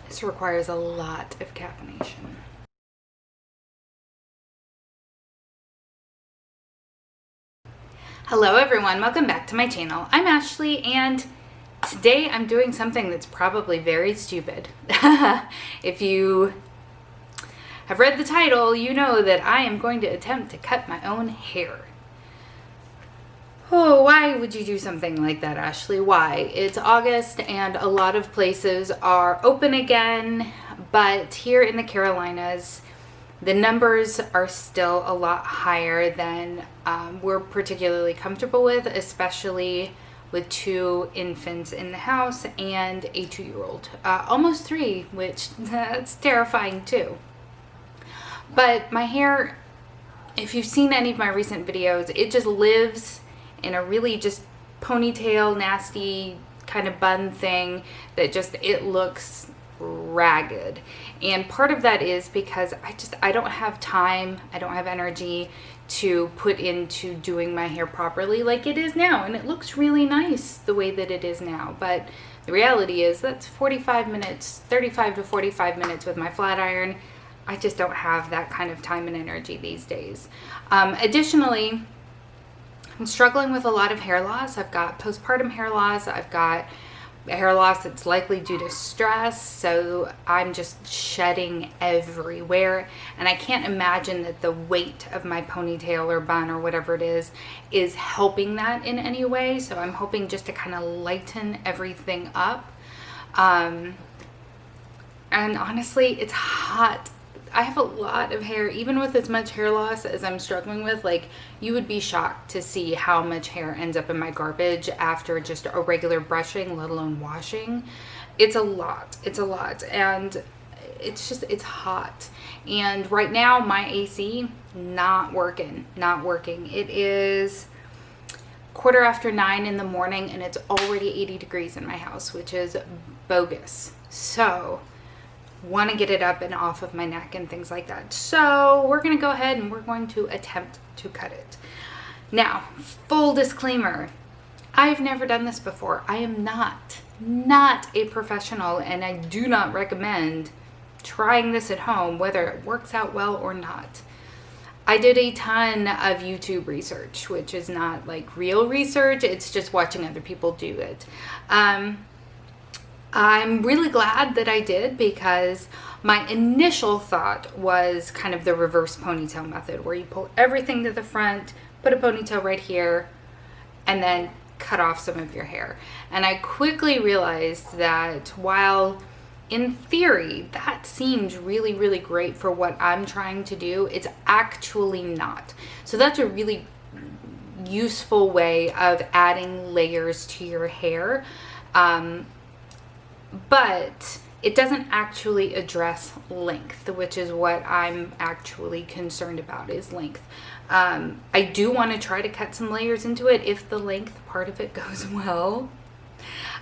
This requires a lot of caffeination. Hello everyone, welcome back to my channel. I'm Ashley and today I'm doing something that's probably very stupid. If you have read the title, you know that I am going to attempt to cut my own hair. Oh, why would you do something like that, Ashley? Why? It's August and a lot of places are open again, but here in the Carolinas, the numbers are still a lot higher than we're particularly comfortable with, especially with 2 infants in the house and a 2-year-old. Almost 3, which that's terrifying too. But my hair, if you've seen any of my recent videos, it just lives in a really just ponytail, nasty kind of bun thing that just, it looks ragged. And part of that is because I don't have time, I don't have energy to put into doing my hair properly like it is now, and it looks really nice the way that it is now. But the reality is that's 45 minutes, 35 to 45 minutes with my flat iron. I just don't have that kind of time and energy these days. Additionally, I'm struggling with a lot of hair loss. I've got postpartum hair loss. I've got hair loss that's likely due to stress, so I'm just shedding everywhere, and I can't imagine that the weight of my ponytail or bun or whatever it is helping that in any way. So I'm hoping just to kind of lighten everything up. And honestly, it's hot. I have a lot of hair. Even with as much hair loss as I'm struggling with, like, you would be shocked to see how much hair ends up in my garbage after just a regular brushing, let alone washing. It's a lot. It's a lot. And it's just, it's hot. And right now my AC not working. It is 9:15 in the morning and it's already 80 degrees in my house, which is bogus. So want to get it up and off of my neck and things like that. So we're going to go ahead and we're going to attempt to cut it. Now, full disclaimer, I've never done this before. I am not a professional, and I do not recommend trying this at home, whether it works out well or not. I did a ton of YouTube research, which is not like real research. It's just watching other people do it. I'm really glad that I did, because my initial thought was kind of the reverse ponytail method, where you pull everything to the front, put a ponytail right here, and then cut off some of your hair. And I quickly realized that while in theory that seems really, really great for what I'm trying to do, it's actually not. So that's a really useful way of adding layers to your hair. But it doesn't actually address length, which is what I'm actually concerned about, is length. I do want to try to cut some layers into it if the length part of it goes well.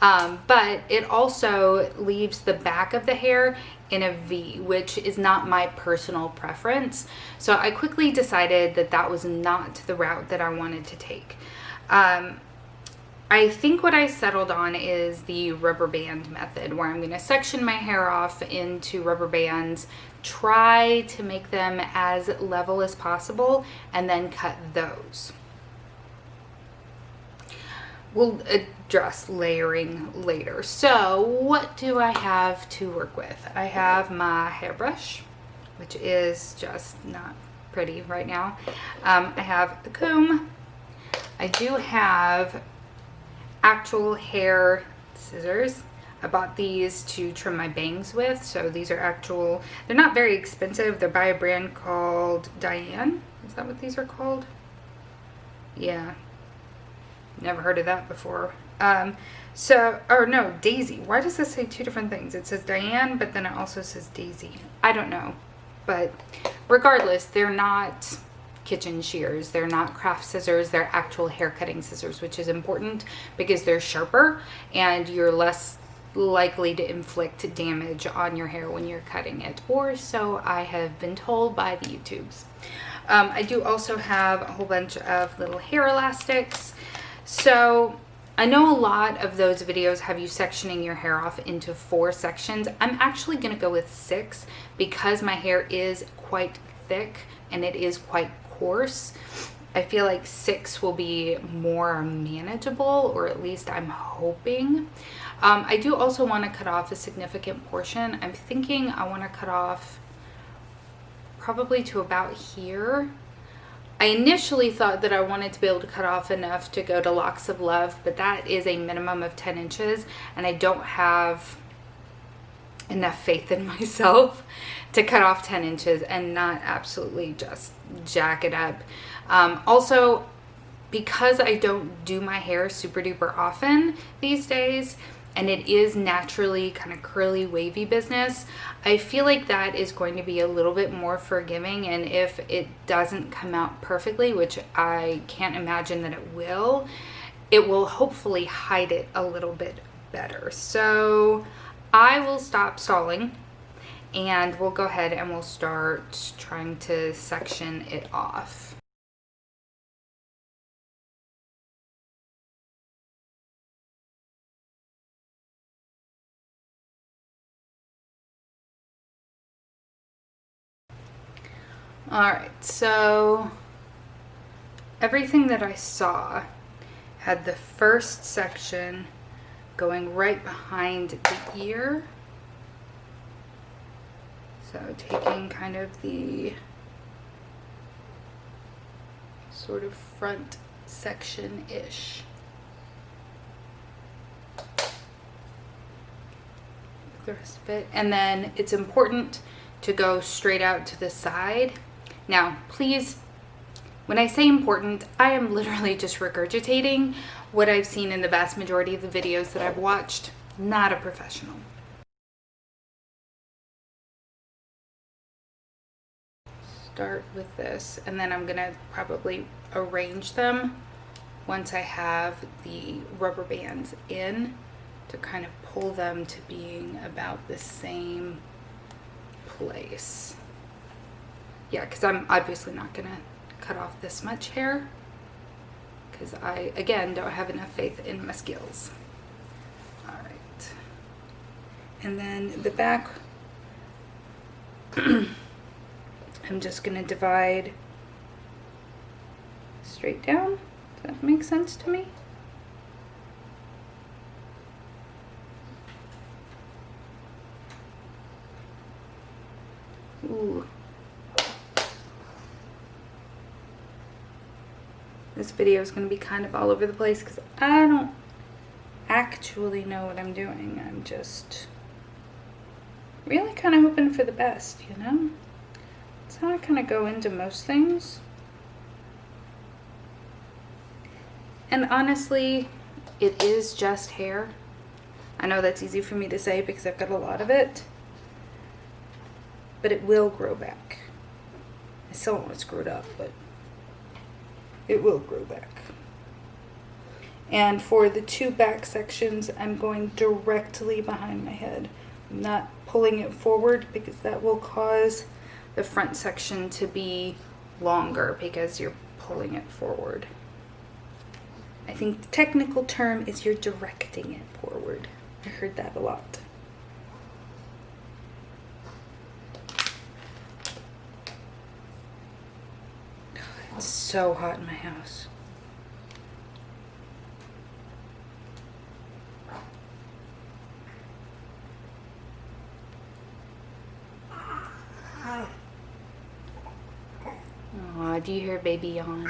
But it also leaves the back of the hair in a V, which is not my personal preference. So I quickly decided that that was not the route that I wanted to take. I think what I settled on is the rubber band method, where I'm going to section my hair off into rubber bands, try to make them as level as possible, and then cut those. We'll address layering later. So what do I have to work with? I have my hairbrush, which is just not pretty right now. I have a comb. I do have actual hair scissors. I bought these to trim my bangs with, so these are actual. They're not very expensive. They're by a brand called Diane. Is that what these are called? Yeah, never heard of that before. Or no, Daisy. Why does this say 2 different things? It says Diane, but then it also says Daisy. I don't know, but regardless, they're not kitchen shears, they're not craft scissors, they're actual hair cutting scissors, which is important because they're sharper and you're less likely to inflict damage on your hair when you're cutting it, or so I have been told by the YouTubes. I do also have a whole bunch of little hair elastics. So I know a lot of those videos have you sectioning your hair off into 4 sections. I'm actually going to go with 6 because my hair is quite thick and it is quite coarse. I feel like 6 will be more manageable, or at least I'm hoping. I do also want to cut off a significant portion. I'm thinking I want to cut off probably to about here. I initially thought that I wanted to be able to cut off enough to go to Locks of Love, but that is a minimum of 10 inches, and I don't have enough faith in myself to cut off 10 inches and not absolutely just jack it up. Also, because I don't do my hair super duper often these days, and it is naturally kind of curly, wavy business, I feel like that is going to be a little bit more forgiving. And if it doesn't come out perfectly, which I can't imagine that it will hopefully hide it a little bit better. So I will stop stalling and we'll go ahead and we'll start trying to section it off. Alright, so everything that I saw had the first section going right behind the ear. So taking kind of the sort of front section-ish. The rest of it. And then it's important to go straight out to the side. Now, please, when I say important, I am literally just regurgitating what I've seen in the vast majority of the videos that I've watched. Not a professional. Start with this, and then I'm gonna probably arrange them once I have the rubber bands in to kind of pull them to being about the same place. Yeah, because I'm obviously not gonna cut off this much hair because I, again, don't have enough faith in my skills. All right. And then the back, I'm just gonna divide straight down. Does that make sense to me? Ooh. This video is going to be kind of all over the place because I don't actually know what I'm doing. I'm just really kind of hoping for the best, you know? That's how I kind of go into most things. And honestly, it is just hair. I know that's easy for me to say because I've got a lot of it. But it will grow back. I still want it screwed up, but it will grow back. And for the 2 back sections, I'm going directly behind my head. I'm not pulling it forward because that will cause the front section to be longer because you're pulling it forward. I think the technical term is you're directing it forward. I heard that a lot. It's so hot in my house. Aw, do you hear baby yawns?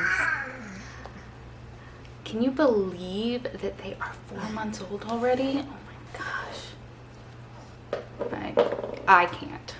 Can you believe that they are 4 months old already? Oh my gosh. I can't.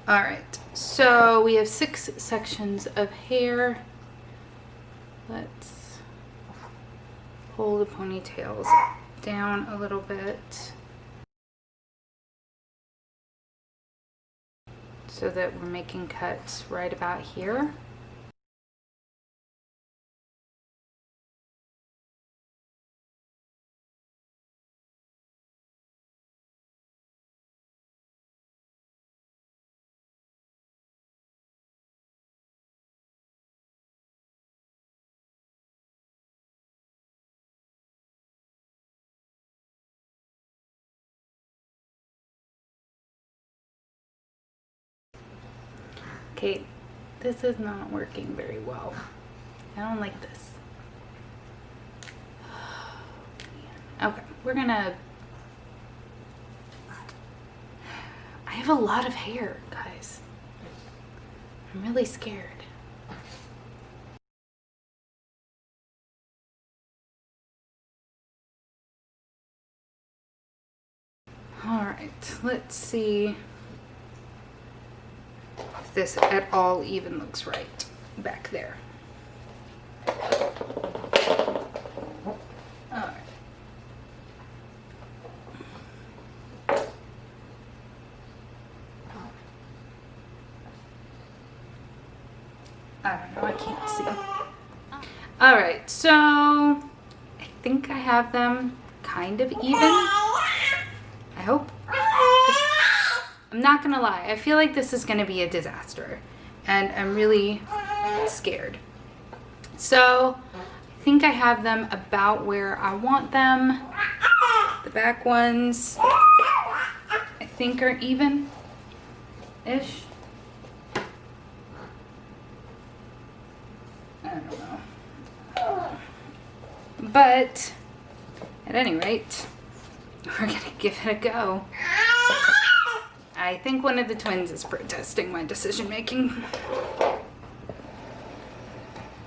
All right, so we have 6 sections of hair. Let's pull the ponytails down a little bit so that we're making cuts right about here. Okay, this is not working very well. I don't like this. Okay, we're gonna... I have a lot of hair, guys. I'm really scared. All right, let's see if this at all even looks right back there. All right. I don't know, I can't see. All right, so I think I have them kind of even. I hope. I'm not gonna lie, I feel like this is gonna be a disaster and I'm really scared. So I think I have them about where I want them. The back ones I think are even-ish. I don't know. But at any rate, we're gonna give it a go. I think one of the twins is protesting my decision making.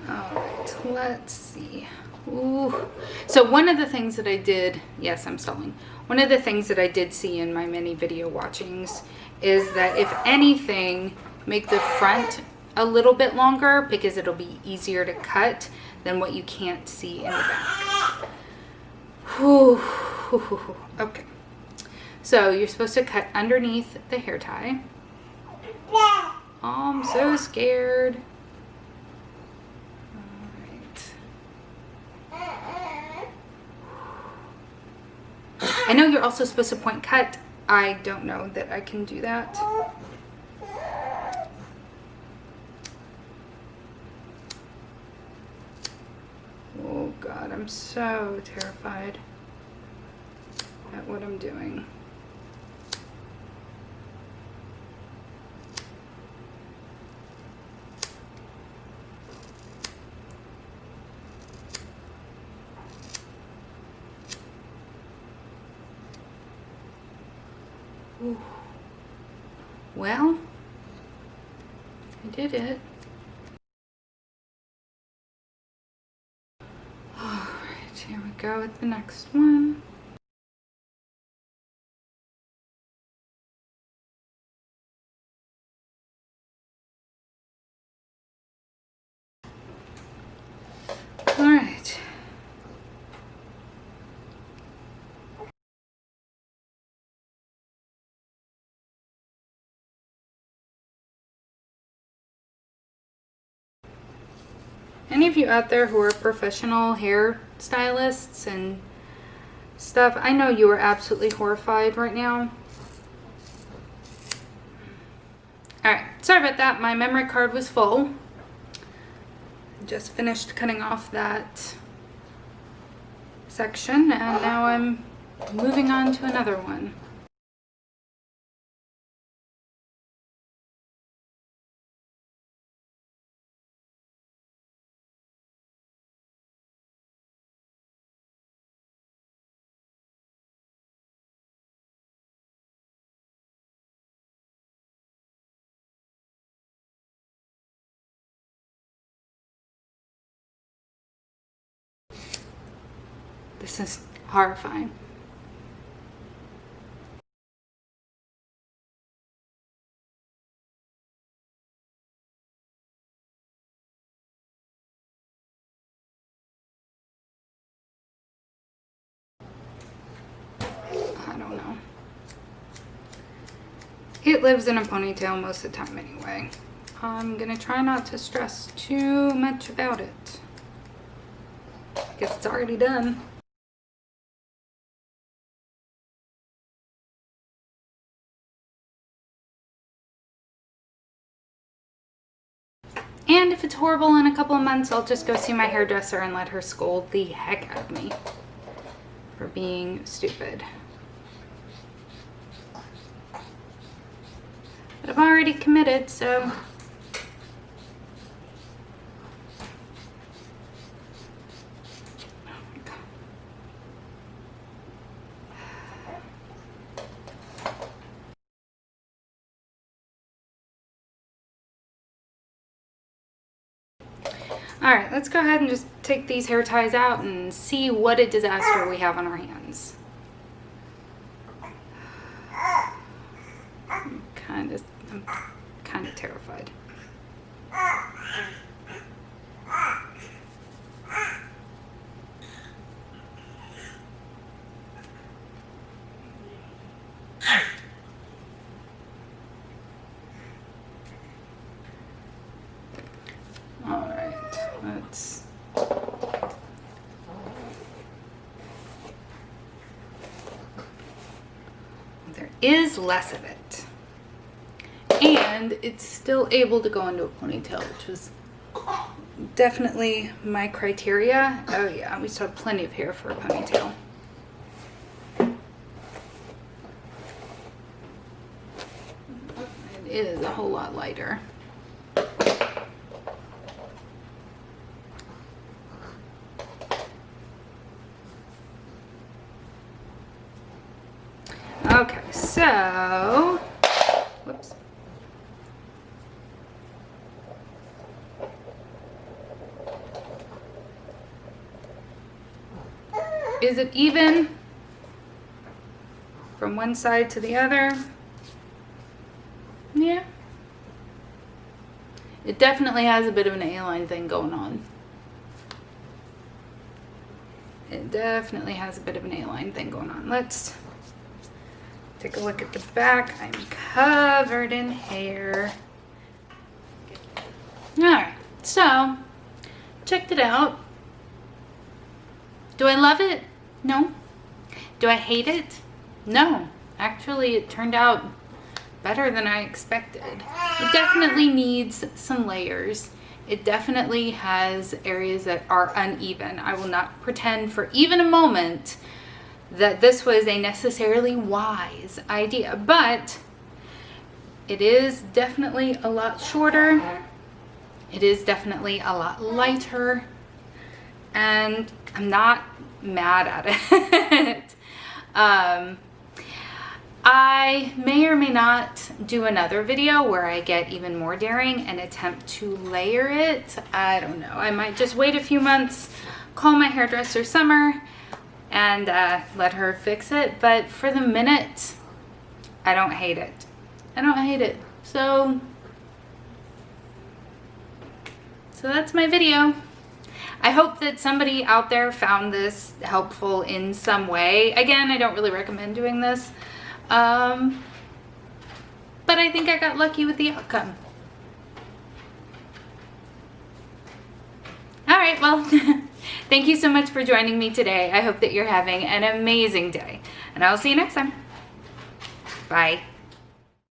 Alright, let's see. Ooh. So one of the things that I did, yes, I'm stalling. One of the things that I did see in my many video watchings is that if anything, make the front a little bit longer because it'll be easier to cut than what you can't see in the back. Whew. Okay. So you're supposed to cut underneath the hair tie. Oh, I'm so scared. Alright. I know you're also supposed to point cut. I don't know that I can do that. Oh God, I'm so terrified at what I'm doing. Ooh. Well, I did it. All right, here we go with the next one. All right. Any of you out there who are professional hair stylists and stuff, I know you are absolutely horrified right now. Alright, sorry about that. My memory card was full. Just finished cutting off that section and now I'm moving on to another one. This is horrifying. It lives in a ponytail most of the time anyway. I'm gonna try not to stress too much about it. I guess it's already done. And if it's horrible in a couple of months, I'll just go see my hairdresser and let her scold the heck out of me for being stupid. But I've already committed, so. All right, let's go ahead and just take these hair ties out and see what a disaster we have on our hands. I'm kind of terrified. All right, let's. There is less of it. And it's still able to go into a ponytail, which was definitely my criteria. Oh yeah, we still have plenty of hair for a ponytail. It is a whole lot lighter. Okay, so, whoops. Is it even from one side to the other? Yeah. It definitely has a bit of an A-line thing going on. It definitely has a bit of an A-line thing going on. Let's take a look at the back. I'm covered in hair. Alright, so checked it out. Do I love it? No. Do I hate it? No. Actually, it turned out better than I expected. It definitely needs some layers. It definitely has areas that are uneven. I will not pretend for even a moment that this was a necessarily wise idea, but it is definitely a lot shorter. It is definitely a lot lighter, and I'm not mad at it. I may or may not do another video where I get even more daring and attempt to layer it. I don't know. I might just wait a few months, call my hairdresser Summer, and let her fix it. But for the minute, I don't hate it. I don't hate it. So that's my video. I hope that somebody out there found this helpful in some way. Again, I don't really recommend doing this. But I think I got lucky with the outcome. All right, well, thank you so much for joining me today. I hope that you're having an amazing day, and I'll see you next time. Bye.